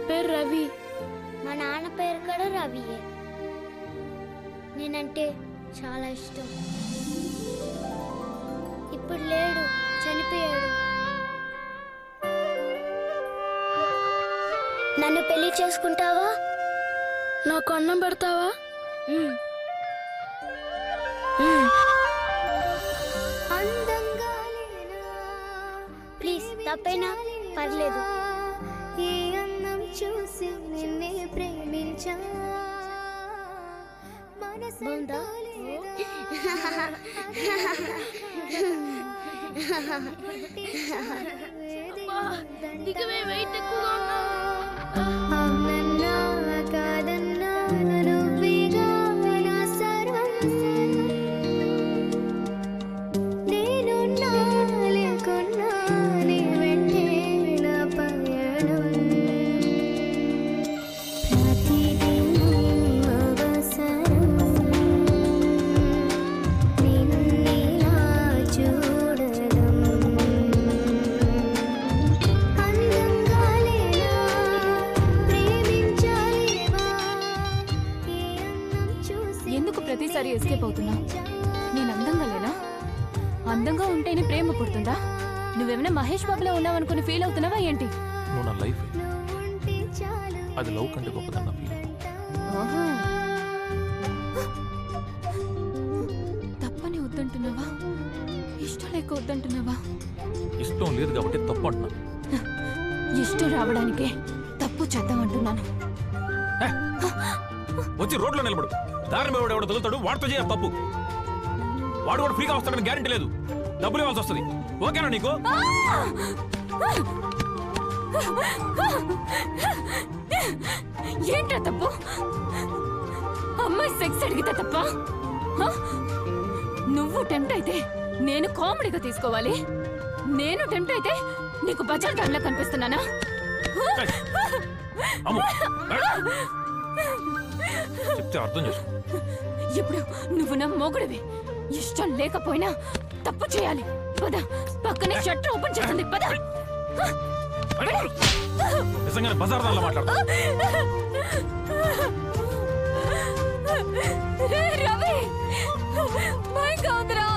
పేరు రవి. మా నాన్న పేరు కూడా రవియే. నేనంటే చాలా ఇష్టం. ఇప్పుడు లేడు, చనిపోయాడు. నన్ను పెళ్లి చేసుకుంటావా? నాకు అన్నం పెడతావా? ప్లీజ్, తప్పైనా పర్లేదు. ఈ అన్నం చూసి నిన్నే ప్రేమించా బాగుందా? దిగవే, వెయిట్ ఎక్కువగా ఉన్నా. అవునన్నా కాదన్నా నువ్వేగా నా సర్వం. నేనున్నా లేకున్నా నీ వెంటే నా పయనం. ప్రతిదినం అవసరం నిన్నిలా చూడడం. అందంగా లేనా ప్రేమించాలేవా? ఈ అన్నం చూసి ఎందుకు ప్రతిసారి ఎస్కేప్ అవుతున్నా? నేను అందంగా లేనా? అందంగా ఉంటేనే ప్రేమ పుడుతుందా? నువ్వేమైనా మహేష్ బాబులో ఉన్నావు అనుకుని ఫీల్ అవుతున్నావా ఏంటి? నువ్వు నా లైఫ్, నువ్వుంటే చాలు. అది లవ్ కంటే గొప్పదన్న ఫీల్. ఆహా. తప్పని వద్దంటున్నావా? ఇష్టం లేక వద్దంటున్నావా? ఇష్టం లేదు కాబట్టి తప్పు అంటున్నా. ఇష్టం రావడానికే తప్పు చేద్దామంటున్నాను. వచ్చి రోడ్లో నిలబడు. దారి మీద ఎవడో తగులుతాడు, వాడితో చేయాలి తప్పు. వాడు కూడా ఫ్రీగా వస్తాడని గ్యారెంటీ లేదు. డబ్బులు ఇవ్వాల్సి వస్తుంది. ఓకేనా నీకు? ఏంట్రా తప్పు? అమ్మాయి సెక్స్ అడిగితే తప్ప? నువ్వు టెంప్ట్ అయితే నేను కామెడీగా తీసుకోవాలి. నేను టెంప్ట్ అయితే నీకు బజార్ దానిలా కనిపిస్తున్నానా? అమ్ము, చెప్తే అర్థం చేసుకో. ఇప్పుడు నువ్వు నా మొగుడివి. ఇష్టం లేకపోయినా తప్పు చేయాలి. పద, పక్కనే షట్టర్ ఓపెన్ చేస్తుంది. పద. నిజంగానే బజార్ దానిలో మాట్లాడతా. రవి, భయంగా ఉందిరా.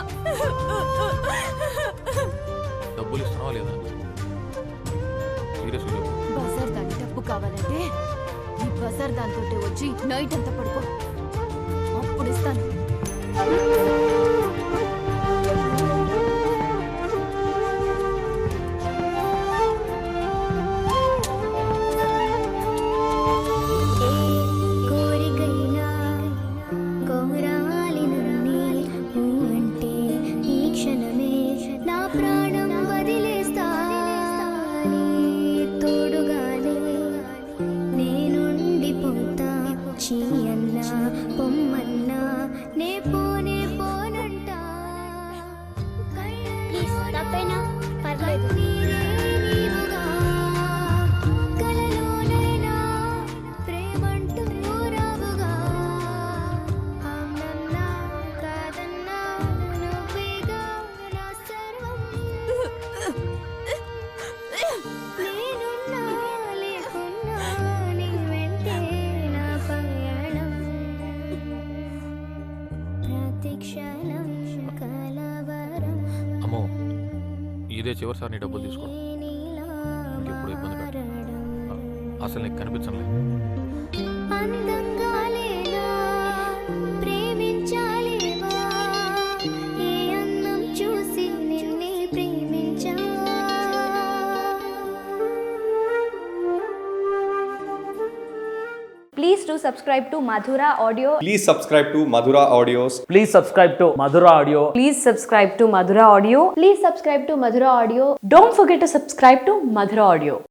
డబ్బులు ఇస్తున్నావా లేదా? సీరియస్గా చెప్పు. బజార్ దాని డబ్బు కావాలంటే ఈ బజార్ దాంతో వచ్చి నైట్ అంతా పడుకో, అప్పుడు ఇస్తాను. కోరికైనా కోరాలి నన్నే అంటే ఈ క్షణమే నా ప్రాణం వదిలేస్తా. నీ తోడుగానే నేనుండిపోతా. చీ అన్నా పొమ్మన్నా నే పోనే పోనంటా. ప్లీజ్, తప్పైనా పర్లేదు. నీరే నీవుగా కలలోనైనా ప్రేమంటూ రావుగా. అవునన్నా కాదన్నా నువ్వేగా నా సర్వం. నేనున్నా లేకున్నా నీ వెంటే నా పయనం. ప్రతి క్షణం కలవరం. అమ్మో, ఇదే చివరిసారి నీ డబ్బులు తీసుకో. ఇంకెప్పుడు ఇబ్బంది పెట్టు. అసలు నీకు కనిపించలే. అందంగా లేనా ప్రేమించాలేవా? ఈ అన్నం చూసి నిన్నే ప్రేమించా. Please do subscribe to Madhura Audio. Please subscribe to Madhura Audios. Please subscribe to Madhura Audio. Please subscribe to Madhura Audio. Please subscribe to Madhura Audio. Don't forget to subscribe to Madhura Audio.